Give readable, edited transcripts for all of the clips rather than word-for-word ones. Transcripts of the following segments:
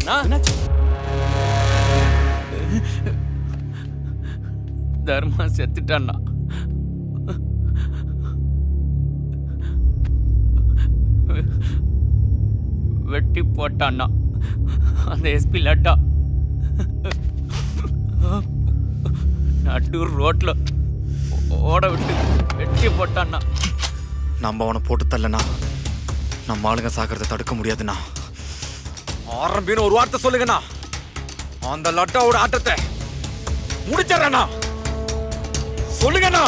அண்ணா என்னாச்சு? தர்மா செத்துட்டான்னா. வெட்டி போட்டான்னா அந்த எஸ்பி லட்டா. நடு ரோட்ல ஓட விட்டு வெட்டி போட்டான்னா. நம்ம அவனை போட்டு தள்ளனா நம்ம ஆளுங்க சாகிறத தடுக்க முடியாதுண்ணா. ஆரம்பின்னு ஒரு வார்த்தை சொல்லுங்கண்ணா, அந்த லட்டாவோட ஆட்டத்தை முடிச்சிடறேண்ணா. சொல்லுங்கண்ணா.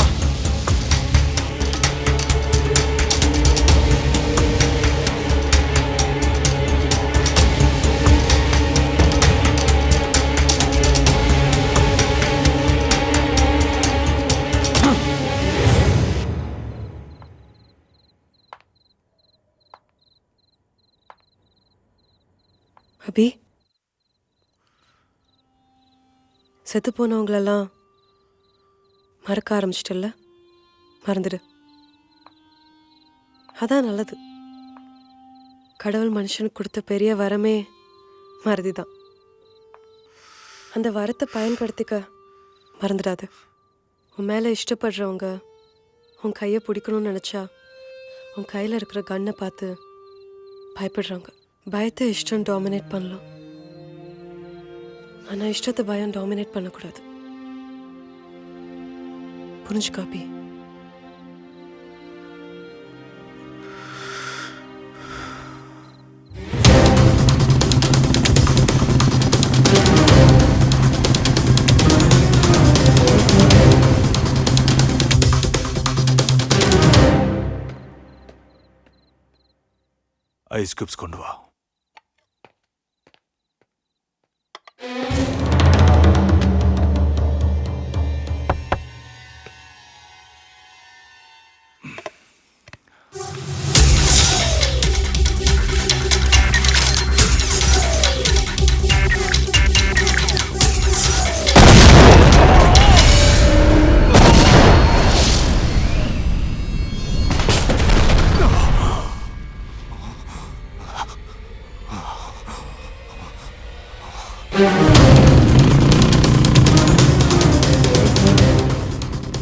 அபி, செத்து போனவங்களெல்லாம் மறக்க ஆரம்பிச்சிட்டல்ல? மறந்துடு, அதான் நல்லது. கடவுள் மனுஷனுக்கு கொடுத்த பெரிய வரமே மறதி தான். அந்த வரத்தை பயன்படுத்திக்க மறந்துடாது. உன் மேலே இஷ்டப்படுறவங்க உன் கையை பிடிக்கணும்னு நினச்சா உன் கையில் இருக்கிற கன்னை பார்த்து பயப்படுறாங்க. பயத்தை இஷ்டம் டாமினேட் பண்ணலாம், ஆனால் இஷ்டத்தை பயம் டாமினேட் பண்ணக்கூடாது. புரிஞ்சுக்கா அபி? ஐஸ் கியூப்ஸ் கொண்டு வா.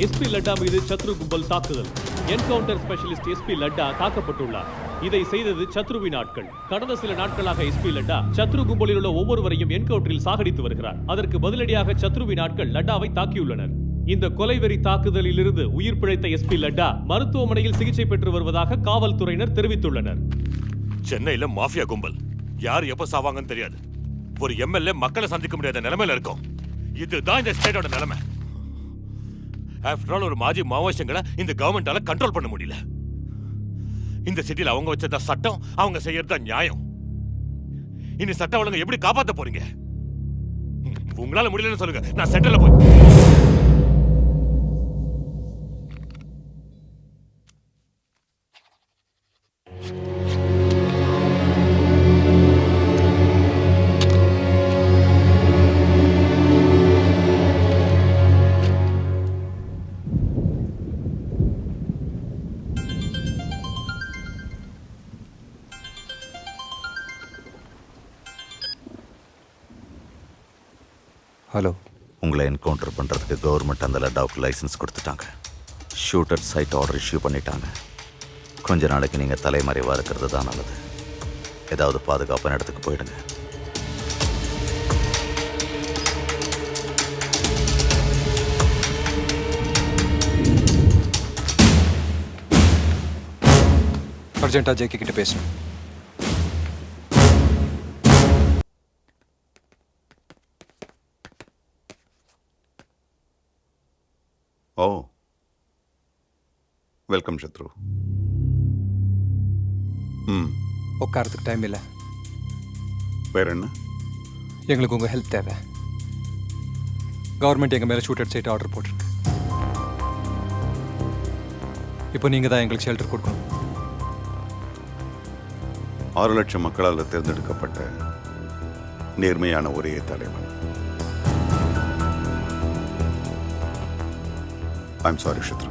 எஸ்பி லட்டா மீது சத்ரு கும்பல் தாக்குதல். என்கவுண்டர் ஸ்பெஷலிஸ்ட் எஸ்பி லட்டா தாக்கப்பட்டுள்ளார். இதை செய்தது சத்ருவின் ஆட்கள். கடந்த சில நாட்களாக எஸ்பி லட்டா சத்ரு கும்பலில் உள்ள ஒவ்வொருவரையும் என்கவுண்டரில் சாகடித்து வருகிறார். அதற்கு பதிலடியாக சத்ருவின் ஆட்கள் லட்டாவை தாக்கியுள்ளனர். இந்த கொலைவெறி தாக்குதலில் இருந்து உயிர் பிழைத்த எஸ்பி லட்டா மருத்துவமனையில் சிகிச்சை பெற்று வருவதாக காவல்துறையினர் தெரிவித்துள்ளனர். சென்னையில மாஃபியா கும்பல் யார் எப்ப சாவாங்கன்னு தெரியாது. ஒரு எம்எல்ஏ மக்களை சந்திக்க முடியாத நிலைமையில இருக்கும். இதுதான் இந்த ஸ்டேட்டோட நிலைமை. ஆஃப்டர் ஆல் ஒரு மாஜி மாவோயிஸ்டுங்களை இந்த கவர்மெண்டால கண்ட்ரோல் பண்ண முடியல. இந்த சிட்டில அவங்க வச்சதா சட்டம், அவங்க செய்யறதா நியாயம். இனி சட்டம் ஒழுங்கை எப்படி காப்பாத்த போறீங்க? உங்களால முடியலன்னு சொல்லுங்க, நான் சென்டர்ல போய். ஹலோ, உங்களை என்கவுண்டர் பண்ணுறதுக்கு கவர்மெண்ட் அந்த லட்டாவுக்கு லைசன்ஸ் கொடுத்துட்டாங்க. ஷூட்டர் சைட் ஆர்டர் இஷ்யூ பண்ணிட்டாங்க. கொஞ்ச நாளைக்கு நீங்கள் தலைமறைவாக இருக்கிறது தான் நல்லது. ஏதாவது பாதுகாப்பான இடத்துக்கு போயிடுங்க. அர்ஜென்ட்டாக ஜேகே கிட்ட பேசணும். ஓ, வெல்கம் சத்ரு. உட்காரத்துக்கு டைம் இல்லை. வேற என்ன? எங்களுக்கு உங்கள் ஹெல்ப் தேவை. கவர்மெண்ட் எங்கள் மேலே ஷூட்டட் சைட் ஆர்டர் போட்டிருக்கு. இப்போ நீங்கள் தான் எங்களுக்கு ஷெல்டர் கொடுக்கணும். 6 லட்சம் மக்களால் தேர்ந்தெடுக்கப்பட்ட நேர்மையான ஒரே தலைவன். ஐம் சாரி சத்ரு,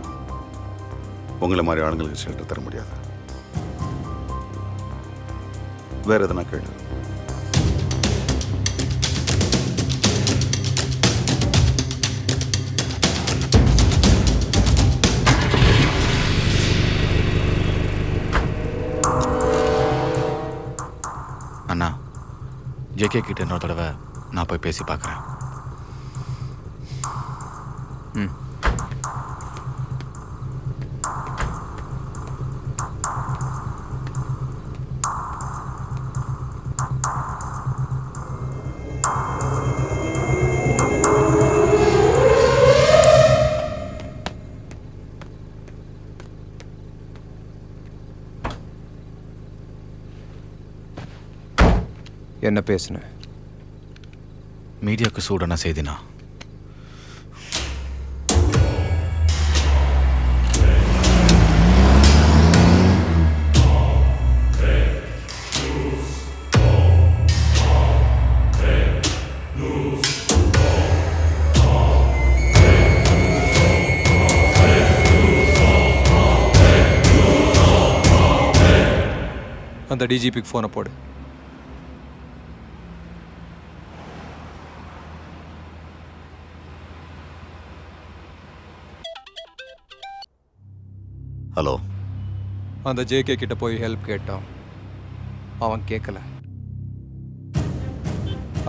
உங்களை மாதிரி ஆளுங்களுக்கு ஷெல்டர் தர முடியாது. வேற எதனா கேளு. அண்ணா ஜேகே கிட்ட இன்னொரு தடவை நான் போய் பேசி பார்க்குறேன். ம். என்ன பேசுன? மீடியாவுக்கு சூடான செய்தினா அந்த டிஜிபிக்கு ஃபோனை போடு. ஹலோ. அந்த ஜேகே கிட்ட போய் ஹெல்ப் கேட்டான். அவன் கேட்கல.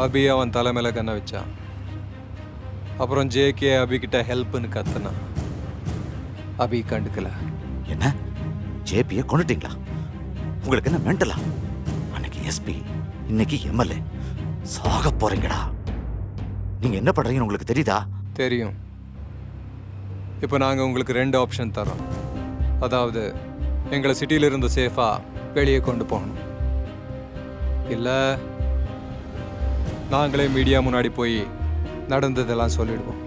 அபி அவன் தலை மேல கண்ண வச்சான். அப்புறம் ஜேகே அபி கிட்ட ஹெல்ப்னு கத்துனான். அபி கண்டுக்கல. என்ன ஜேபியை கொண்டுட்டீங்களா? உங்களுக்கு என்ன மென்டலா? அன்னைக்கு எஸ்பி, இன்னைக்கு எம்எல்ஏ. சாக போறீங்கடா. நீங்க என்ன பண்றீங்கன்னு உங்களுக்கு தெரியுதா? தெரியும். இப்போ நாங்கள் உங்களுக்கு 2 ஆப்ஷன் தரோம். அதாவது எங்களை சிட்டியிலிருந்து சேஃபாக வெளியே கொண்டு போகணும், இல்லை நாங்களே மீடியா முன்னாடி போய் நடந்ததெல்லாம் சொல்லிடுவோம்.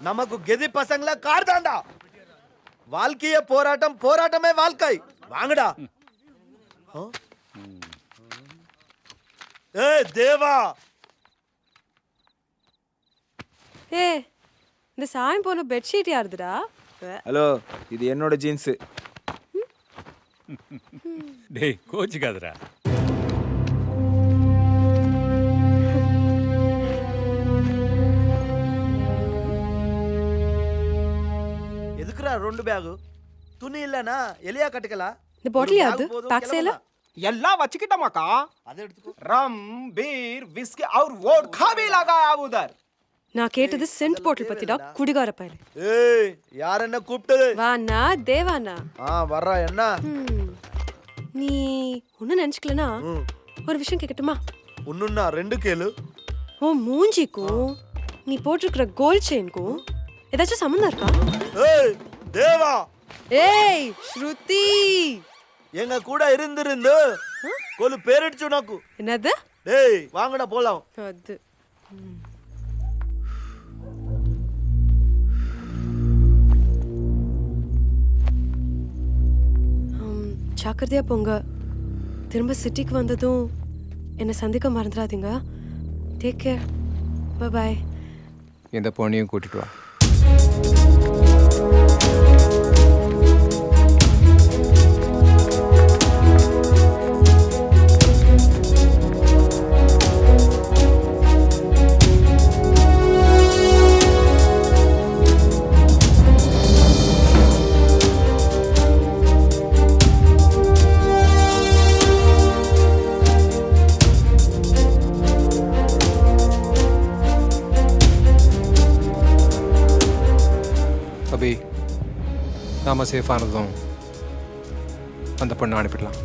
நமக்கு கெதி பசங்கள கார் தாண்டா. வாழ்க்கைய போராட்டம், போராட்டமே வாழ்க்கை. வாங்கடா. ஏய் தேவா. ஏ, இந்த சாயம் போன பெட்ஷீட் யாருதுடா? ஹலோ, இது என்னோட ஜீன்ஸ். டேய் கோச்சிக்காதடா. எதுக்குடா 2 பேக்? துணி இல்லனா எலியா கட்டுக்கலாம். இந்த பாட்டில் யாருது? பேக் சேல எல்லாம் வச்சுக்கிட்டோமாக்கா. அதை எடுத்துக்கோ. रम बीर विस्की और वोडका भी लगाया उधर. நான் கேட்டது சென்ட் பாட்டில் பத்திடா, குடிகார பயலே. ஏய், யார் என்ன கூப்பிட்டது? வாண்ணா தேவாண்ணா. வர்றா. என்ன? நீ ஒன்னும் நினைச்சுக்கலனா ஒரு விஷயம் கேட்கட்டுமா? ஒண்ணுன்னா 2 கேளு. உன் மூஞ்சிக்கும் நீ போட்டிருக்கிற கோல்ட் செயினுக்கும் ஏதாச்சும் சம்மந்தம் இருக்கா? ஏய் தேவா. ஏய் ஸ்ருதி, எங்க கூட இருந்திருந்து கொலு பேரடிச்சு நாக்கு. என்னது? டேய் வாங்கடா போலாம். அது ஜாக்கிரதையா போங்க. திரும்ப சிட்டிக்கு வந்ததும் என்னை சந்திக்க மறந்துடாதீங்க. Take care. பாய். இந்த பொண்ணையும் கூட்டிட்டு வா. அபி, நாம சேஃபானதும் அந்த பொண்ணை அனுப்பிடலாம்.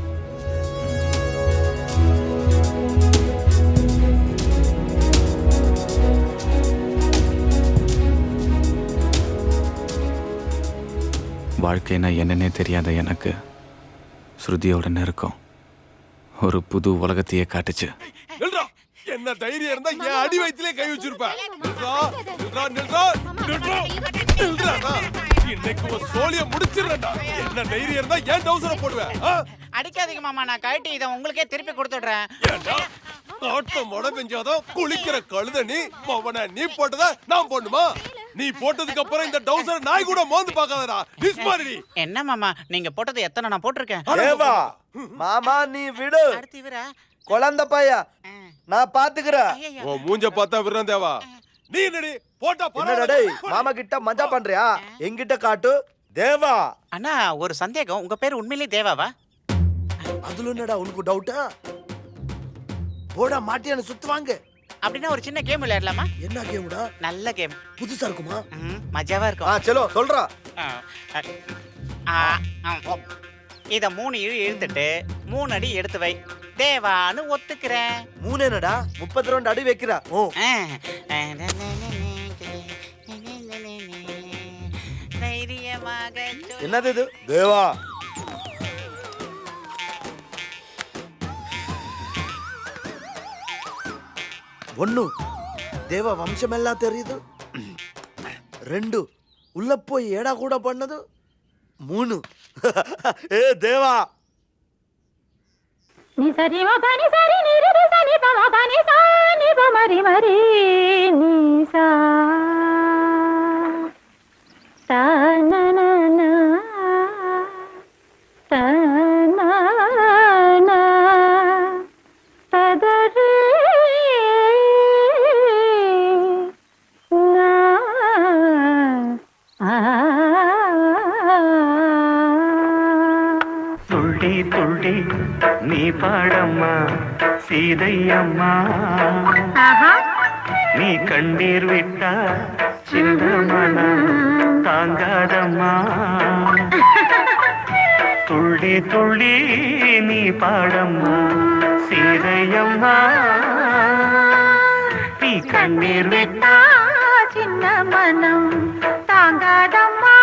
வாழ்க்கைனா என்னன்னே தெரியாத எனக்கு ஸ்ருதியோட நெருக்கம் ஒரு புது உலகத்தையே காட்டுச்சு. என்ன தைரியம் இருந்தா என் அடி வயித்திலே கை வச்சிருப்பேன். இன்னைக்கு ஒரு சோழிய முடிச்சிடுறேன்டா. என்ன தைரியம் இருந்தா ஏன் டவுசரை போடுவேன்? அடிக்காதீங்க மாமா, நான் கழட்டி இதை உங்களுக்கே திருப்பி கொடுத்துடுறேன். ஆட்டம் மழை பெஞ்சாதான் குளிக்கிற கழுத நீ மவன நீ போட்டதா நான் போடணுமா? நீ போட்டதுக்கு அப்புறம் இந்த டவுசர் நாய் கூட மோந்து பார்க்காதடா. டிஸ்மாரிடி. என்ன மாமா நீங்க போட்டது எத்தனை நான் போட்டிருக்கேன். தேவா மாமா நீ விடு. அடுத்து இவரா? குழந்தை பையா நான் பாத்துக்கிறேன். ஐயையோ. ஓ மூஞ்ச பார்த்தா விடுறேன் தேவா. நீ என்னடி போட்டா என்னடா டேய் மாமா கிட்ட மஜா பண்றியா? என்கிட்ட காட்டு. தேவா அண்ணா ஒரு சந்தேகம், உங்க பேர் உண்மையிலேயே தேவாவா? அதுல என்னடா உனக்கு டவுட்டா? போடா மாட்டியான சுத்துவாங்க. அப்படின்னா ஒரு சின்ன கேம் விளையாடலாமா? என்ன கேம்டா? நல்ல கேம். புதுசா இருக்குமா? மஜாவா இருக்கும். சலோ சொல்றா. இத 3 இழு இழுத்துட்டு 3 அடி எடுத்து வை. தேவான்னு ஒத்துக்கிறேன். 3 என்னடா 32 அடி வைக்கிறா. ஓ தைரியமாக என்னது இது? தேவா ஒண்ணு தேவ వంశமெல்லாம் தெரியுது. 2 உள்ள போய் ஏடா கூட பண்ணது. 3 ஏ தேவா ni sari ma pani sari ni re sa ni pa ma pani sa ni pa mari mari ni sa ta na na na ta na na ta da re na துள்ளி துள்ளி நீ பாடம்மா சீதையம்மா, நீ கண்ணீர் விட்டா சின்ன மனம் தாங்காதம்மா. துள்ளி துள்ளி நீ பாடம்மா சீதையம்மா, நீ கண்ணீர் விட்டா சின்ன மனம் தாங்காதம்மா.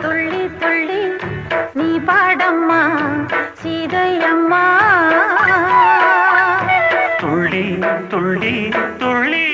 துள்ளி துள்ளி நீ பாடம்மா சீதையம்மா. துள்ளி துள்ளி துள்ளி